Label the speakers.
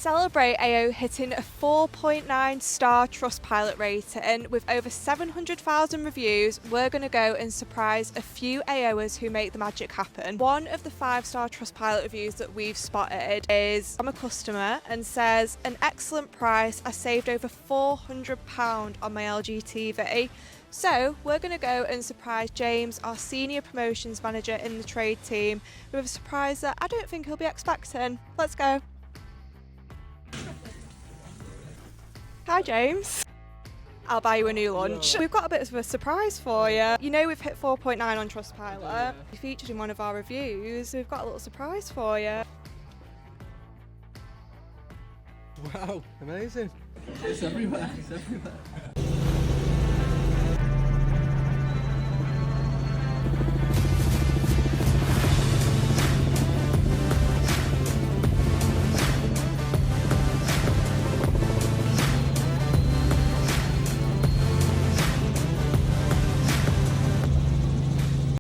Speaker 1: celebrate AO hitting a 4.9 star Trustpilot rating with over 700,000 reviews, we're going to go and surprise a few AOers who make the magic happen. One of the 5-star Trustpilot reviews that we've spotted is from a customer and says, "An excellent price, I saved over £400 on my LG TV." So we're going to go and surprise James, our senior promotions manager in the trade team, with a surprise that I don't think he'll be expecting. Let's go. Hi James. I'll buy you a new lunch. We've got a bit of a surprise for you. You know we've hit 4.9 on Trustpilot. You featured in one of our reviews. We've got a little surprise for you.
Speaker 2: Wow, amazing.
Speaker 3: It's everywhere, it's everywhere.